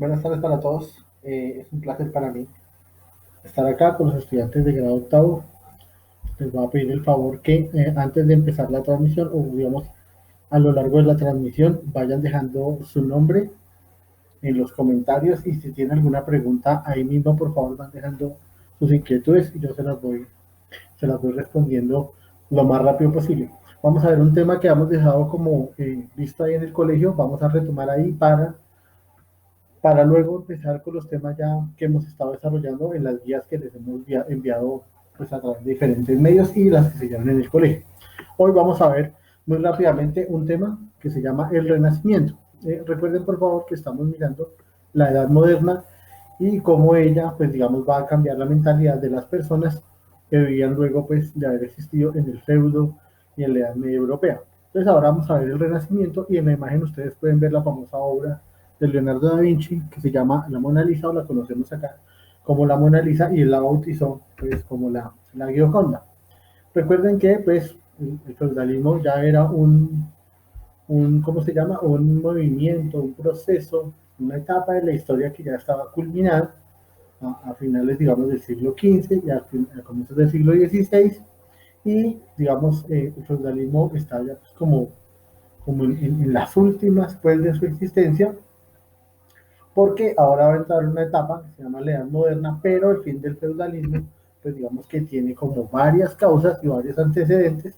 Buenas tardes para todos. Es un placer para mí estar acá con los estudiantes de grado octavo. Les voy a pedir el favor que antes de empezar la transmisión o digamos a lo largo de la transmisión vayan dejando su nombre en los comentarios y si tienen alguna pregunta ahí mismo por favor van dejando sus inquietudes y yo se las voy respondiendo lo más rápido posible. Vamos a ver un tema que hemos dejado como visto ahí en el colegio. Vamos a retomar ahí para luego empezar con los temas ya que hemos estado desarrollando en las guías que les hemos enviado pues, a través de diferentes medios y las que se llaman en el colegio. Hoy vamos a ver muy rápidamente un tema que se llama el Renacimiento. Recuerden por favor que estamos mirando la Edad Moderna y cómo ella, pues digamos, va a cambiar la mentalidad de las personas que vivían luego pues de haber existido en el feudo y en la Edad Media Europea. Entonces ahora vamos a ver el Renacimiento y en la imagen ustedes pueden ver la famosa obra de Leonardo da Vinci, que se llama La Mona Lisa, o la conocemos acá como la Mona Lisa, y él la bautizó pues como la Gioconda. Recuerden que pues el feudalismo ya era ¿cómo se llama? Un movimiento, un proceso, una etapa de la historia que ya estaba culminada a finales, digamos, del siglo XV y a comienzos del siglo XVI, y, digamos, el feudalismo está ya pues, como en las últimas, pues, de su existencia, porque ahora va a entrar una etapa que se llama la Edad Moderna, pero el fin del feudalismo, pues digamos que tiene como varias causas y varios antecedentes,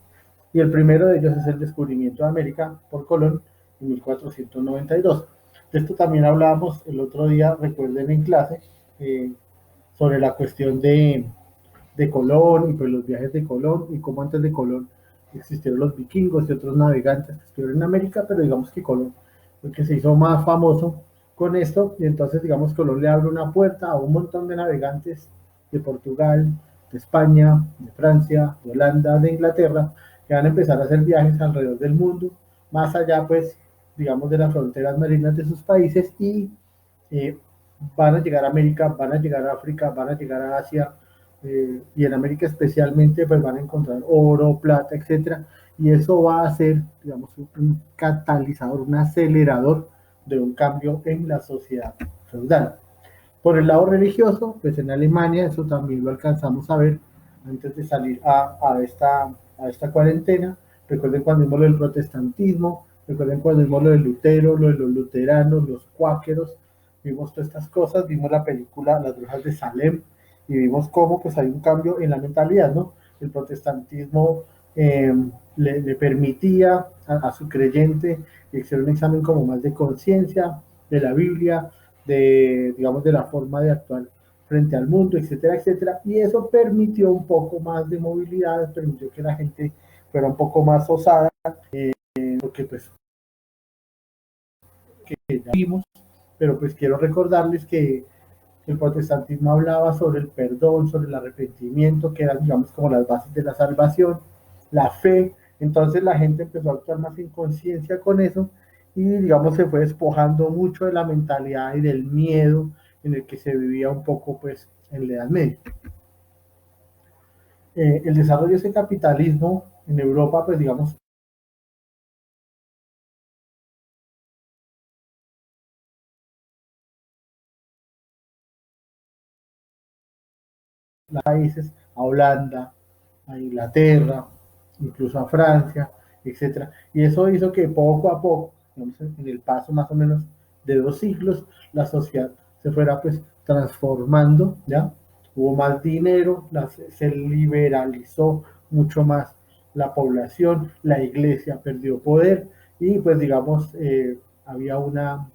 y el primero de ellos es el descubrimiento de América por Colón en 1492. De esto también hablábamos el otro día, recuerden en clase, eh, sobre la cuestión de Colón y pues los viajes de Colón y cómo antes de Colón existieron los vikingos y otros navegantes que estuvieron en América, pero digamos que Colón fue el que se hizo más famoso con esto y entonces digamos Colón le abre una puerta a un montón de navegantes de Portugal, de España, de Francia, de Holanda, de Inglaterra, que van a empezar a hacer viajes alrededor del mundo, más allá pues digamos de las fronteras marinas de sus países y eh, van a llegar a América, van a llegar a África, van a llegar a Asia, y en América especialmente pues van a encontrar oro, plata, etcétera, y eso va a ser, digamos, un catalizador, un acelerador de un cambio en la sociedad feudal. Por el lado religioso, pues en Alemania, eso también lo alcanzamos a ver antes de salir a esta cuarentena. Recuerden cuando vimos lo del protestantismo, recuerden cuando vimos lo de Lutero, lo de los luteranos, los cuáqueros, vimos todas estas cosas, vimos la película Las Brujas de Salem y vimos cómo pues hay un cambio en la mentalidad, ¿no? El protestantismo eh, le permitía a su creyente hacer un examen como más de conciencia de la Biblia, digamos, de la forma de actuar frente al mundo, etcétera, etcétera. Y eso permitió un poco más de movilidad, permitió que la gente fuera un poco más osada, porque pues que ya vimos, pero pues quiero recordarles que el protestantismo hablaba sobre el perdón, sobre el arrepentimiento, que eran, digamos, como las bases de la salvación, la fe. Entonces la gente empezó a actuar más en conciencia con eso y, digamos, se fue despojando mucho de la mentalidad y del miedo en el que se vivía un poco, pues, en la Edad Media. El desarrollo de ese capitalismo en Europa, pues, digamos, países, a Holanda, a Inglaterra, incluso a Francia, etcétera. Y eso hizo que poco a poco, digamos, en el paso más o menos de 2 siglos, la sociedad se fuera pues transformando, ¿ya? Hubo más dinero, se liberalizó mucho más la población, la iglesia perdió poder y pues digamos había una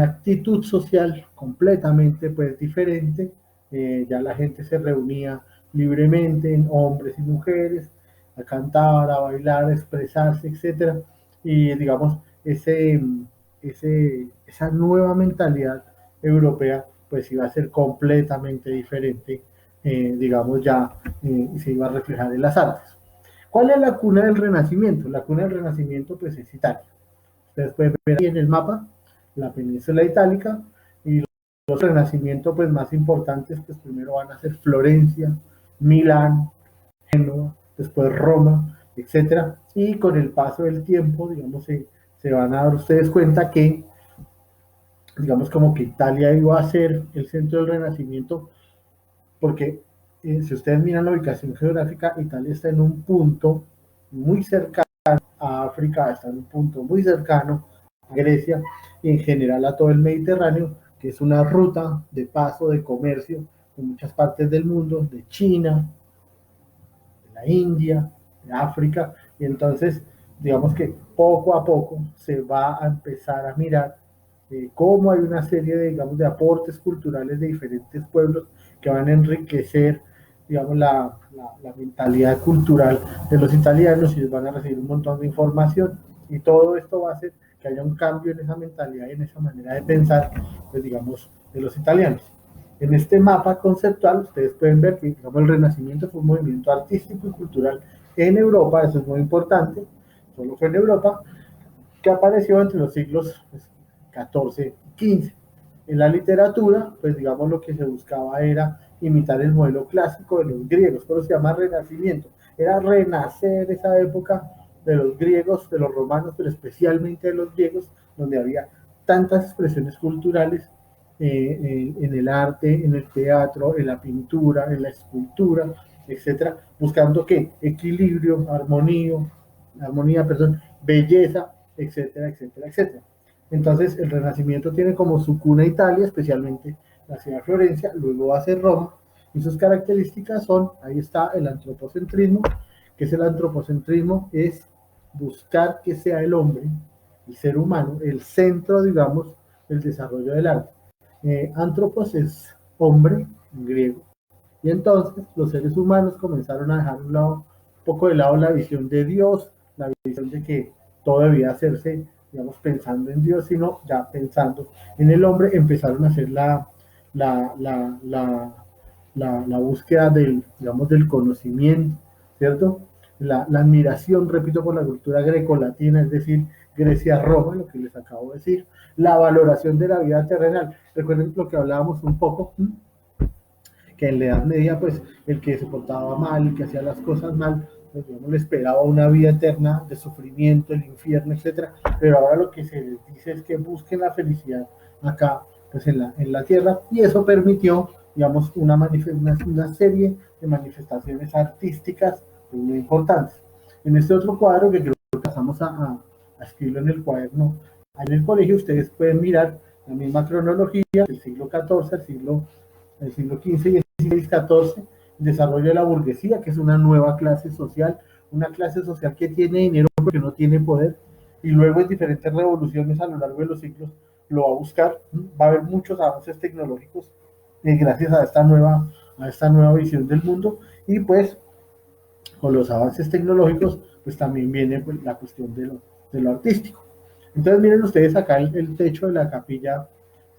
actitud social completamente pues diferente, ya la gente se reunía libremente, hombres y mujeres, a cantar, a bailar, a expresarse, etcétera, y digamos, esa nueva mentalidad europea pues iba a ser completamente diferente, digamos ya, se iba a reflejar en las artes. ¿Cuál es la cuna del Renacimiento? La cuna del Renacimiento pues es Italia. Ustedes pueden ver aquí en el mapa la península itálica y los renacimientos pues más importantes pues primero van a ser Florencia, Milán, Génova, después Roma, etcétera, y con el paso del tiempo digamos se van a dar ustedes cuenta que digamos como que Italia iba a ser el centro del Renacimiento, porque si ustedes miran la ubicación geográfica, Italia está en un punto muy cercano a África, está en un punto muy cercano a Grecia y en general a todo el Mediterráneo, que es una ruta de paso de comercio en muchas partes del mundo, de China, de la India, de África, y entonces digamos que poco a poco se va a empezar a mirar cómo hay una serie de, digamos, de aportes culturales de diferentes pueblos que van a enriquecer, digamos, la mentalidad cultural de los italianos y van a recibir un montón de información y todo esto va a hacer que haya un cambio en esa mentalidad y en esa manera de pensar, pues digamos, de los italianos. En este mapa conceptual ustedes pueden ver que digamos, el Renacimiento fue un movimiento artístico y cultural en Europa, eso es muy importante, solo fue en Europa, que apareció entre los siglos pues, 14 y 15. En la literatura, pues digamos lo que se buscaba era imitar el modelo clásico de los griegos, por eso se llama Renacimiento, era renacer esa época de los griegos, de los romanos, pero especialmente de los griegos, donde había tantas expresiones culturales en el arte, en el teatro, en la pintura, en la escultura, etcétera, buscando qué equilibrio, armonía, perdón, belleza, etcétera, etcétera, etcétera. Entonces el Renacimiento tiene como su cuna Italia, especialmente la ciudad de Florencia, luego va a ser Roma, y sus características son, ahí está el antropocentrismo, que es el antropocentrismo, es buscar que sea el hombre, el ser humano, el centro, digamos, del desarrollo del arte. Antropos es hombre en griego, y entonces los seres humanos comenzaron a dejar un poco de lado la visión de Dios, la visión de que todo debía hacerse, digamos, pensando en Dios, sino ya pensando en el hombre, empezaron a hacer la, la, la, la búsqueda del, digamos, del conocimiento, ¿cierto? La admiración, repito, por la cultura grecolatina, es decir, Grecia-Roma, lo que les acabo de decir, la valoración de la vida terrenal. Recuerden lo que hablábamos un poco, que en la Edad Media, pues, el que se portaba mal, el que hacía las cosas mal, pues, digamos, le esperaba una vida eterna de sufrimiento, el infierno, etcétera. Pero ahora lo que se les dice es que busquen la felicidad acá, pues, en la tierra, y eso permitió, digamos, una serie de manifestaciones artísticas muy importantes. En este otro cuadro, que creo que pasamos a escribirlo en el cuaderno, en el colegio ustedes pueden mirar la misma cronología del siglo XIV al siglo XV y el siglo XIV, el desarrollo de la burguesía, que es una nueva una clase social que tiene dinero porque no tiene poder, y luego en diferentes revoluciones a lo largo de los siglos lo va a buscar, va a haber muchos avances tecnológicos gracias a esta nueva visión del mundo, y pues con los avances tecnológicos, pues también viene pues, la cuestión de lo artístico. Entonces miren ustedes acá el techo de la capilla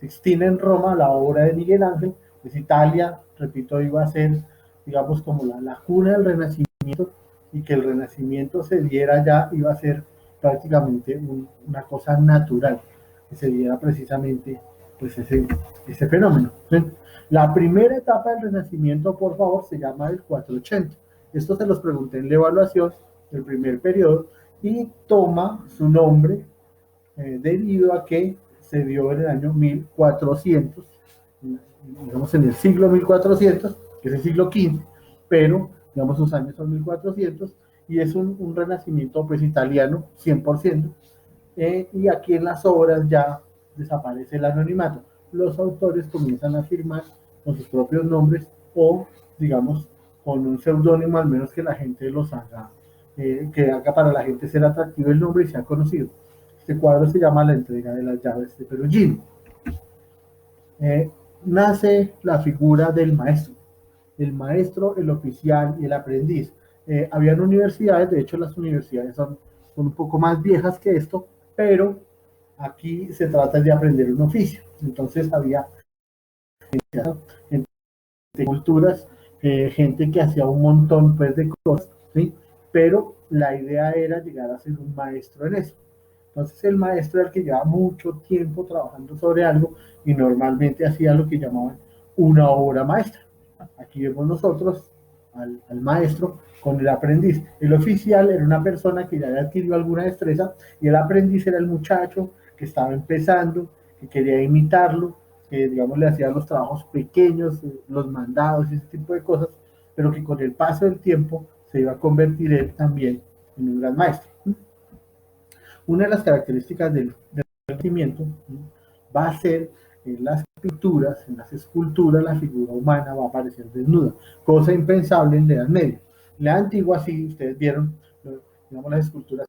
Sixtina en Roma, la obra de Miguel Ángel, pues Italia, repito, iba a ser, digamos, como la cuna del Renacimiento, y que el Renacimiento se diera ya, iba a ser prácticamente una cosa natural, que se diera precisamente pues ese fenómeno. ¿Sí? La primera etapa del Renacimiento, por favor, se llama el 480. Esto se los pregunté en la evaluación del primer periodo y toma su nombre debido a que se dio en el año 1400, digamos en el siglo 1400, que es el siglo XV, pero digamos sus años son 1400 y es un renacimiento pues italiano 100%, y aquí en las obras ya desaparece el anonimato. Los autores comienzan a firmar con sus propios nombres o, digamos, con un seudónimo, al menos que la gente los haga, que haga para la gente ser atractivo el nombre y sea conocido. Este cuadro se llama La entrega de las llaves de Perugino. Eh, Nace la figura del maestro. El maestro, el oficial y el aprendiz. Habían universidades, de hecho las universidades son un poco más viejas que esto, pero aquí se trata de aprender un oficio. Entonces había de culturas, gente que hacía un montón pues, de cosas, ¿sí? Pero la idea era llegar a ser un maestro en eso. Entonces el maestro era el que llevaba mucho tiempo trabajando sobre algo y normalmente hacía lo que llamaban una obra maestra. Aquí vemos nosotros al maestro con el aprendiz. El oficial era una persona que ya había adquirido alguna destreza y el aprendiz era el muchacho que estaba empezando, que quería imitarlo, que digamos le hacía los trabajos pequeños, los mandados y ese tipo de cosas, pero que con el paso del tiempo se iba a convertir él también en un gran maestro. Una de las características del Renacimiento va a ser en las pinturas, en las esculturas, la figura humana va a aparecer desnuda, cosa impensable en la Edad Media. En la antigua, sí, ustedes vieron, digamos, las esculturas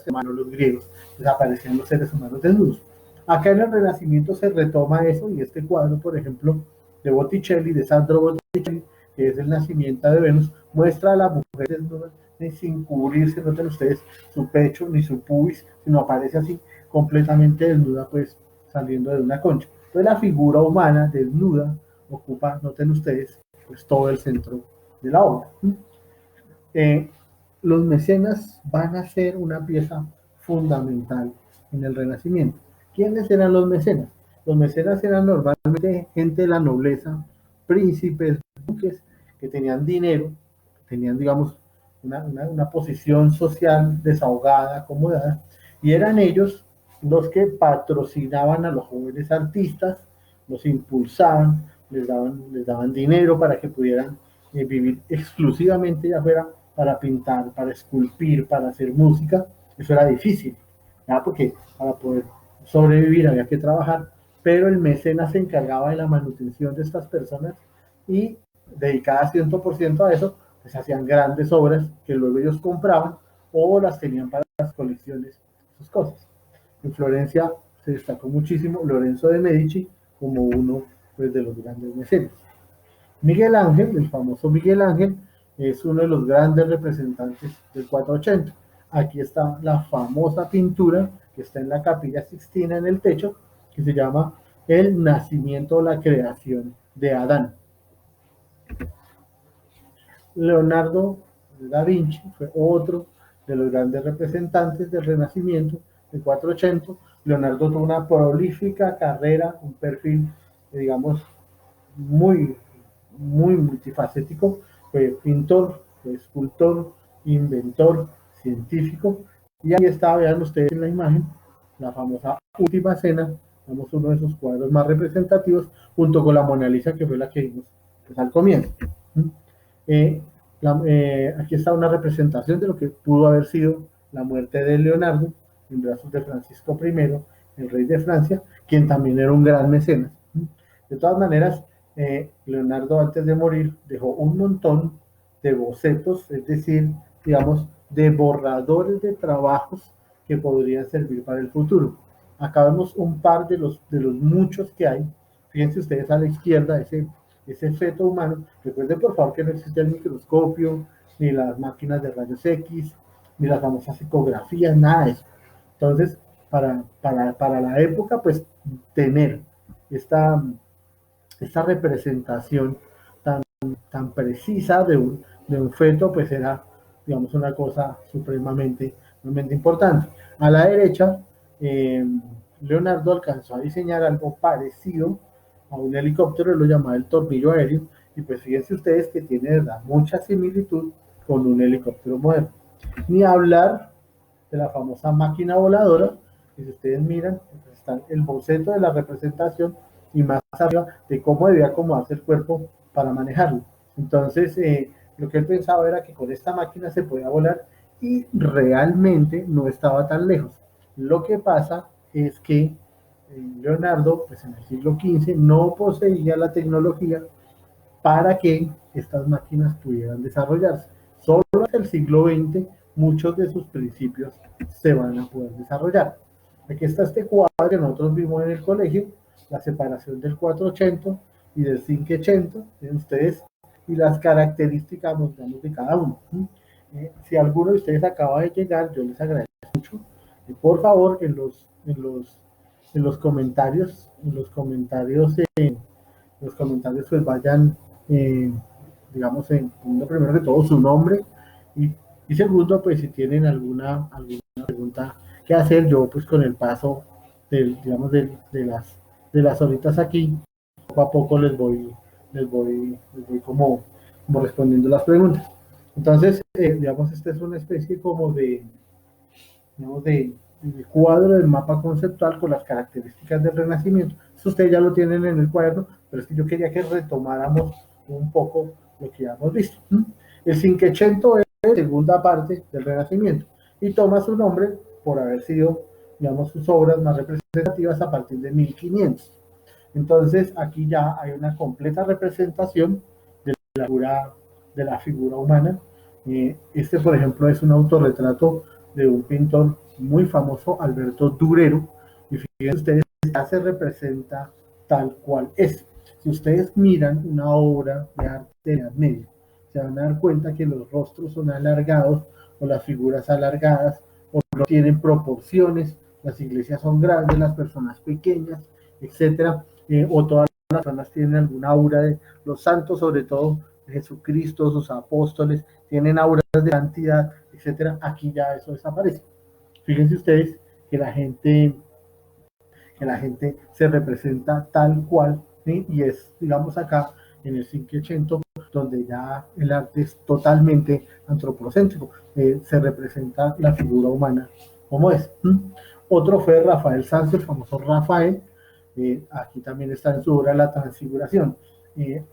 de mano, los griegos, desaparecían los seres humanos desnudos. Acá en el Renacimiento se retoma eso y este cuadro, por ejemplo, de Botticelli, de Sandro Botticelli, que es el nacimiento de Venus, muestra a la mujer desnuda sin cubrirse, noten ustedes, su pecho ni su pubis, sino aparece así completamente desnuda, pues saliendo de una concha. Entonces la figura humana desnuda ocupa, noten ustedes, pues todo el centro de la obra. Eh, los mecenas van a ser una pieza fundamental en el Renacimiento. ¿Quiénes eran los mecenas? Los mecenas eran normalmente gente de la nobleza, príncipes, duques, que tenían dinero, tenían, digamos, una posición social desahogada, acomodada, y eran ellos los que patrocinaban a los jóvenes artistas, los impulsaban, les daban dinero para que pudieran vivir exclusivamente ya fuera para pintar, para esculpir, para hacer música. Eso era difícil, ¿ya? Porque para poder sobrevivir había que trabajar, pero el mecenas se encargaba de la manutención de estas personas y dedicada 100% a eso, pues hacían grandes obras que luego ellos compraban o las tenían para las colecciones, sus cosas. En Florencia se destacó muchísimo Lorenzo de Medici como uno, pues, de los grandes mecenas. Miguel Ángel, el famoso Miguel Ángel, es uno de los grandes representantes del 480. Aquí está la famosa pintura que está en la Capilla Sixtina en el techo, que se llama El nacimiento o la creación de Adán. Leonardo da Vinci fue otro de los grandes representantes del Renacimiento del 480. Leonardo tuvo una prolífica carrera, un perfil, digamos, muy, muy multifacético. Fue pintor, fue escultor, inventor, científico. Y ahí está, vean ustedes en la imagen, la famosa Última Cena, vamos uno de sus cuadros más representativos, junto con la Mona Lisa, que fue la que vimos pues, al comienzo. Aquí está una representación de lo que pudo haber sido la muerte de Leonardo en brazos de Francisco I, el rey de Francia, quien también era un gran mecenas. De todas maneras, Leonardo antes de morir dejó un montón de bocetos, es decir, digamos, de borradores de trabajos que podrían servir para el futuro. Acá vemos un par de los muchos que hay. Fíjense ustedes a la izquierda, ese feto humano. Recuerden por favor que no existía el microscopio, ni las máquinas de rayos X, ni las famosas ecografías, nada de eso. Entonces, para la época, pues tener esta, esta representación tan, tan precisa de un feto, pues era, digamos, una cosa supremamente importante. A la derecha, Leonardo alcanzó a diseñar algo parecido a un helicóptero, lo llamaba el tornillo aéreo, y pues fíjense ustedes que tiene, ¿verdad?, mucha similitud con un helicóptero moderno. Ni hablar de la famosa máquina voladora, que si ustedes miran, pues está el boceto de la representación y más arriba de cómo debía acomodarse el cuerpo para manejarlo. Entonces, lo que él pensaba era que con esta máquina se podía volar y realmente no estaba tan lejos. Lo que pasa es que Leonardo, pues en el siglo XV, no poseía la tecnología para que estas máquinas pudieran desarrollarse. Solo hasta el siglo XX muchos de sus principios se van a poder desarrollar. Aquí está este cuadro que nosotros vimos en el colegio, la separación del 480 y del 580, ¿ven ustedes? Y las características, digamos, de cada uno. Si alguno de ustedes acaba de llegar, yo les agradezco mucho. Por favor, en los comentarios, pues vayan, digamos, poniendo primero que todo su nombre y, y segundo, pues si tienen alguna pregunta que hacer, yo pues con el paso digamos, de las horitas aquí, poco a poco les voy como respondiendo las preguntas. Entonces, digamos, esta es una especie como digamos, cuadro del mapa conceptual con las características del Renacimiento. Eso ustedes ya lo tienen en el cuaderno, pero es que yo quería que retomáramos un poco lo que ya hemos visto. El Cinquecento es la segunda parte del Renacimiento y toma su nombre por haber sido, digamos, sus obras más representativas a partir de 1500. Entonces, aquí ya hay una completa representación de la figura humana. Este, por ejemplo, es un autorretrato de un pintor muy famoso, Alberto Durero, y fíjense ustedes, ya se representa tal cual es. Si ustedes miran una obra de arte de la Edad Media, se van a dar cuenta que los rostros son alargados o las figuras alargadas o no tienen proporciones, las iglesias son grandes, las personas pequeñas, etcétera, o todas las personas tienen alguna aura de los santos, sobre todo Jesucristo, sus apóstoles, tienen auras de santidad, etcétera. Aquí ya eso desaparece. Fíjense ustedes que la gente se representa tal cual, ¿sí? Y es, digamos, acá en el 580, donde ya el arte es totalmente antropocéntrico, se representa la figura humana como es. Otro fue Rafael Sanzio, el famoso Rafael, aquí también está en su obra La Transfiguración.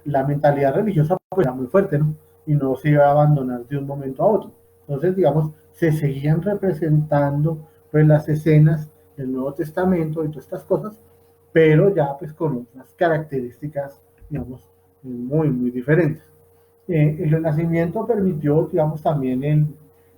La mentalidad religiosa pues, era muy fuerte, ¿no? Y no se iba a abandonar de un momento a otro. Entonces, digamos, se seguían representando pues, las escenas del Nuevo Testamento y todas estas cosas, pero ya pues con otras características, digamos, muy, muy diferentes. El Renacimiento permitió, digamos, también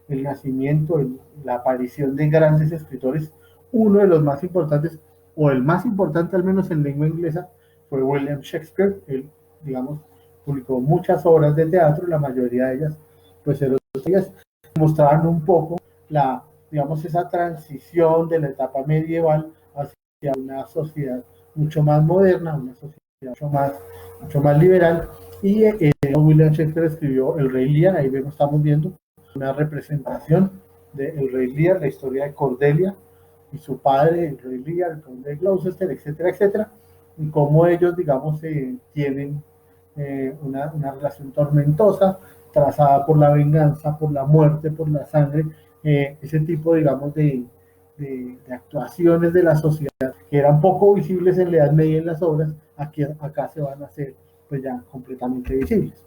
el nacimiento, la aparición de grandes escritores. Uno de los más importantes, o el más importante al menos en lengua inglesa, fue William Shakespeare. Él, digamos, publicó muchas obras de teatro, la mayoría de ellas, pues, ellas mostraban un poco la, digamos, esa transición de la etapa medieval hacia una sociedad mucho más moderna, una sociedad mucho más liberal. Y William Shakespeare escribió El Rey Lear, ahí vemos, estamos viendo una representación de El Rey Lear, la historia de Cordelia y su padre, el Rey Lear, el conde de Gloucester, etcétera, etcétera, y cómo ellos, digamos, tienen una relación tormentosa, trazada por la venganza, por la muerte, por la sangre, ese tipo, digamos, de actuaciones de la sociedad que eran poco visibles en la Edad Media en las obras, acá se van a hacer pues ya completamente visibles.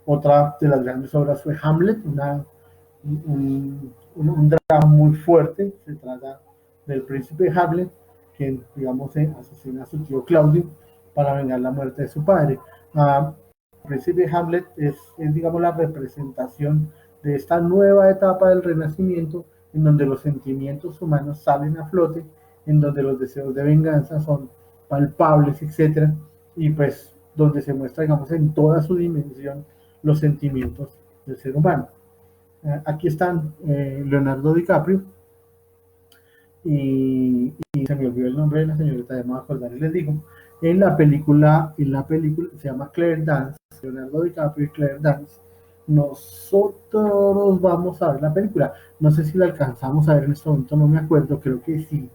Otra de las grandes obras fue Hamlet, un drama muy fuerte, se trata del príncipe Hamlet, quien, digamos, asesina a su tío Claudio para vengar la muerte de su padre. El príncipe Hamlet es, digamos, la representación de esta nueva etapa del Renacimiento, en donde los sentimientos humanos salen a flote, en donde los deseos de venganza son palpables, etcétera, y pues donde se muestra, digamos, en toda su dimensión los sentimientos del ser humano. Aquí están Leonardo DiCaprio y se me olvidó el nombre de la señorita, ya me voy a acordar y les digo. En la película se llama Claire Dance, Leonardo DiCaprio y Claire Dance. Nosotros vamos a ver la película. No sé si la alcanzamos a ver en este momento, no me acuerdo, creo que sí,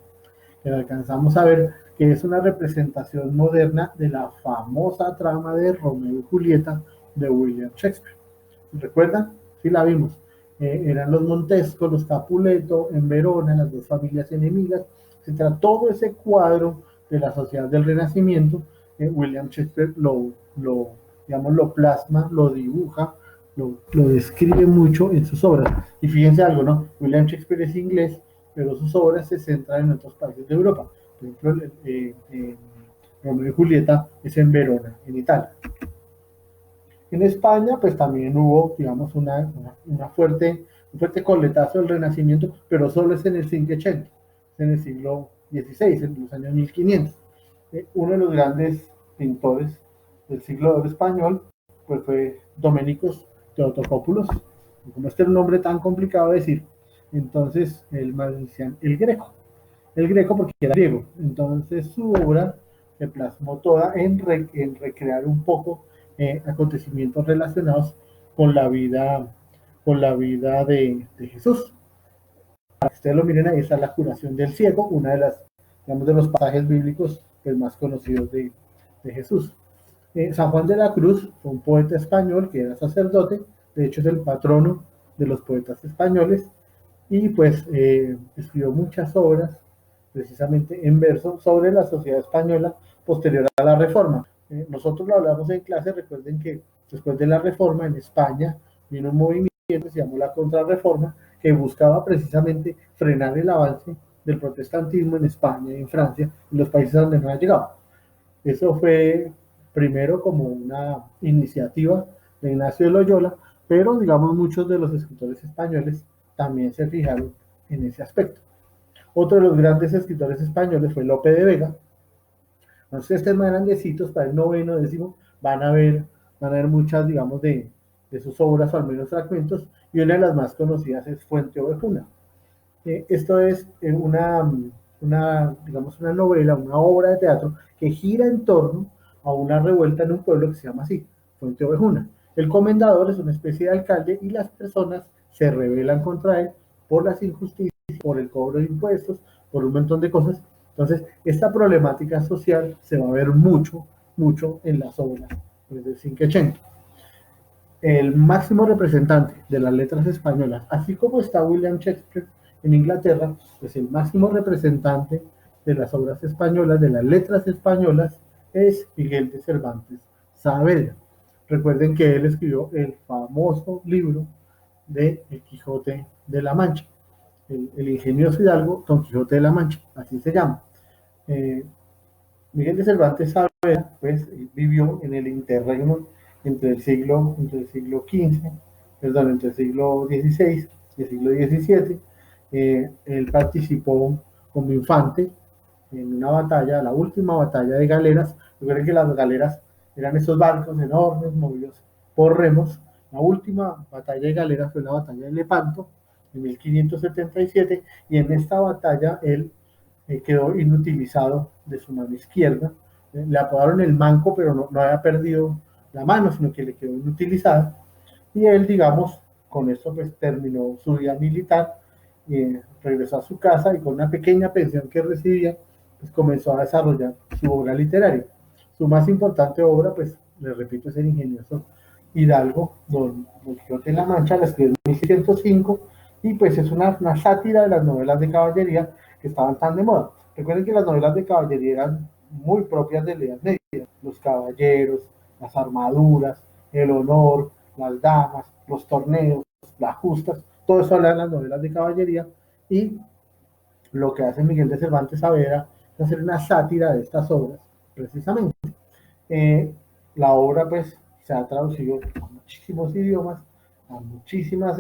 que la alcanzamos a ver, que es una representación moderna de la famosa trama de Romeo y Julieta de William Shakespeare. ¿Recuerdan? Sí la vimos. Eran los Montesco, los Capuleto, en Verona, las dos familias enemigas, etc. Todo ese cuadro de la sociedad del Renacimiento, William Shakespeare digamos, lo plasma, lo dibuja, lo describe mucho en sus obras. Y fíjense algo, ¿no? William Shakespeare es inglés, pero sus obras se centran en otros países de Europa. Por ejemplo, Romeo y Julieta es en Verona, en Italia. En España, pues también hubo, digamos, un fuerte coletazo del Renacimiento, pero solo es en el 580, en el siglo XVI, en los años 1500. Uno de los grandes pintores del siglo de oro español, pues fue Doménicos Teotocópulos, como este es un nombre tan complicado de decir, entonces el decían el Greco porque era griego, entonces su obra se plasmó toda en recrear un poco acontecimientos relacionados con la vida de Jesús. Para que ustedes lo miren, ahí está la curación del ciego, una de las, digamos, de los pasajes bíblicos pues, más conocidos de Jesús. San Juan de la Cruz fue un poeta español que era sacerdote, de hecho es el patrono de los poetas españoles, y pues escribió muchas obras, precisamente en verso, sobre la sociedad española posterior a la Reforma. Nosotros lo hablamos en clase, recuerden que después de la Reforma en España vino un movimiento que se llamó la Contrarreforma, que buscaba precisamente frenar el avance del protestantismo en España y en Francia, en los países donde no ha llegado. Eso fue primero como una iniciativa de Ignacio de Loyola, pero digamos muchos de los escritores españoles también se fijaron en ese aspecto. Otro de los grandes escritores españoles fue Lope de Vega. Entonces, estos más grandecitos, para el noveno, décimo, van a ver muchas, digamos, de sus obras, o al menos fragmentos, y una de las más conocidas es Fuente Ovejuna. Esto es digamos, una novela, una obra de teatro que gira en torno a una revuelta en un pueblo que se llama así, Fuente Ovejuna. El comendador es una especie de alcalde y las personas se rebelan contra él por las injusticias, por el cobro de impuestos, por un montón de cosas. Entonces, esta problemática social se va a ver mucho, mucho en las obras desde el 580. El máximo representante de las letras españolas, así como está William Shakespeare en Inglaterra, pues el máximo representante de las obras españolas, de las letras españolas, es Miguel de Cervantes Saavedra. Recuerden que él escribió el famoso libro de El Quijote de la Mancha, el ingenioso hidalgo Don Quijote de la Mancha, así se llama. Eh, Miguel de Cervantes Saavedra pues, vivió en el interregno entre el siglo XV, perdón, entre el siglo XVI y el siglo XVII. Él participó como infante en una batalla, la última batalla de galeras. Recuerden que las galeras eran esos barcos enormes movidos por remos. La última batalla de galeras fue la batalla de Lepanto en 1577 y en esta batalla él quedó inutilizado de su mano izquierda. Le apodaron el manco, pero no había perdido la mano, sino que le quedó inutilizada. Y él, digamos, con esto pues terminó su vida militar, regresó a su casa y con una pequeña pensión que recibía, pues comenzó a desarrollar su obra literaria. Su más importante obra, pues, le repito, es el ingenioso Hidalgo, Don Quijote de la Mancha, la escribió en 1605 y pues es una sátira de las novelas de caballería que estaban tan de moda. Recuerden que las novelas de caballería eran muy propias de la Edad Media, los caballeros, las armaduras, el honor, las damas, los torneos, las justas, todo eso habla de las novelas de caballería y lo que hace Miguel de Cervantes Saavedra es hacer una sátira de estas obras, precisamente. Eh, la obra pues se ha traducido a muchísimos idiomas, a muchísimas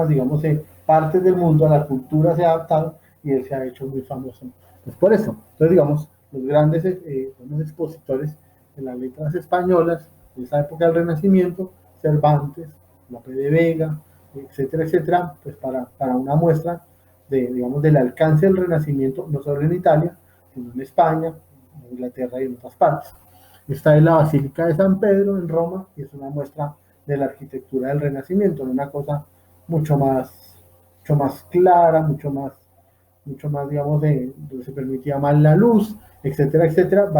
digamos, partes del mundo, a la cultura se ha adaptado y él se ha hecho muy famoso. Pues por eso, entonces digamos, los grandes expositores de las letras españolas de esa época del Renacimiento, Cervantes, Lope de Vega, etcétera, etcétera, pues para una muestra de, digamos, del alcance del Renacimiento, no solo en Italia, sino en España, en Inglaterra y en otras partes. Esta es la Basílica de San Pedro en Roma y es una muestra de la arquitectura del Renacimiento, una cosa mucho más clara, mucho más, digamos, donde se permitía más la luz, etcétera, etcétera.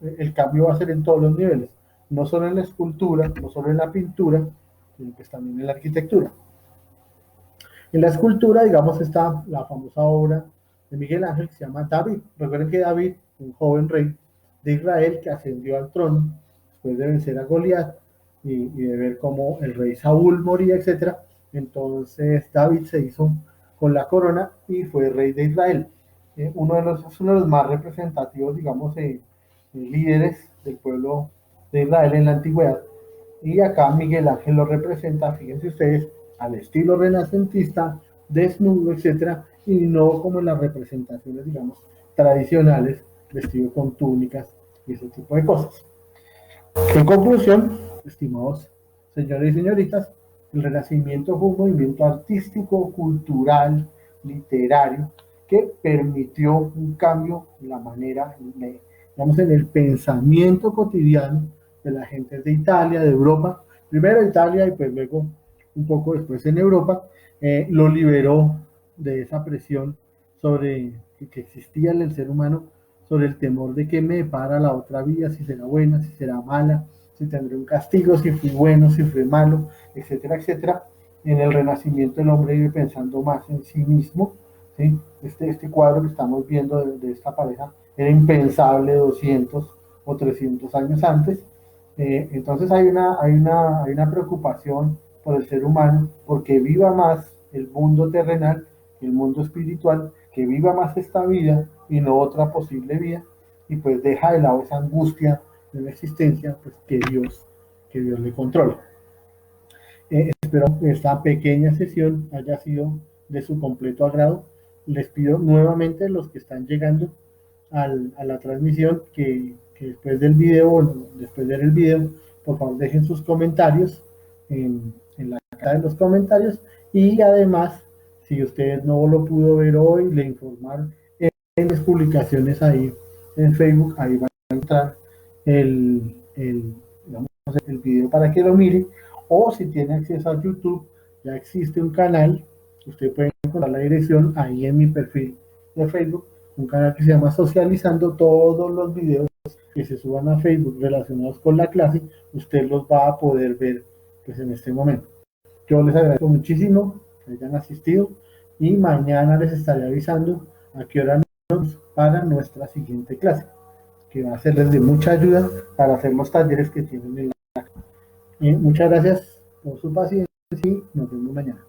El cambio va a ser en todos los niveles, no solo en la escultura, no solo en la pintura, sino pues también en la arquitectura. En la escultura, digamos, está la famosa obra de Miguel Ángel que se llama David. Recuerden que David, un joven rey de Israel que ascendió al trono después de vencer a Goliat y de ver cómo el rey Saúl moría, etc. Entonces David se hizo con la corona y fue rey de Israel. Es uno de los más representativos, digamos, líderes del pueblo de Israel en la antigüedad. Y acá Miguel Ángel lo representa, fíjense ustedes, al estilo renacentista, desnudo, etcétera, y no como en las representaciones, digamos, tradicionales, vestido con túnicas y ese tipo de cosas. En conclusión, estimados señores y señoritas, el Renacimiento fue un movimiento artístico, cultural, literario, que permitió un cambio en la manera, digamos, en el pensamiento cotidiano de la gente de Italia, de Europa, primero Italia y pues luego un poco después en Europa, lo liberó de esa presión sobre que existía en el ser humano, sobre el temor de que me depara la otra vida, si será buena, si será mala, si tendré un castigo, si fui bueno, si fui malo, etcétera, etcétera. en el renacimiento del hombre vive pensando más en sí mismo, ¿sí? Este cuadro que estamos viendo de esta pareja era impensable 200 o 300 años antes. Entonces hay una preocupación por el ser humano, porque viva más el mundo terrenal que el mundo espiritual, que viva más esta vida y no otra posible vida, y pues deja de lado esa angustia de la existencia, pues que Dios le controla. Espero que esta pequeña sesión haya sido de su completo agrado. Les pido nuevamente a los que están llegando a la transmisión que después del video, bueno, después de ver el video, por favor dejen sus comentarios en la caja de los comentarios, y además, si usted no lo pudo ver hoy, le informaron en las publicaciones ahí en Facebook, ahí van a entrar digamos, el video para que lo mire, o si tiene acceso a YouTube, ya existe un canal, usted puede encontrar la dirección ahí en mi perfil de Facebook, un canal que se llama Socializando. Todos los videos que se suban a Facebook relacionados con la clase, usted los va a poder ver pues en este momento. Yo les agradezco muchísimo que hayan asistido, y mañana les estaré avisando a qué hora nos para nuestra siguiente clase, que va a serles de mucha ayuda para hacer los talleres que tienen en la. Muchas gracias por su paciencia y nos vemos mañana.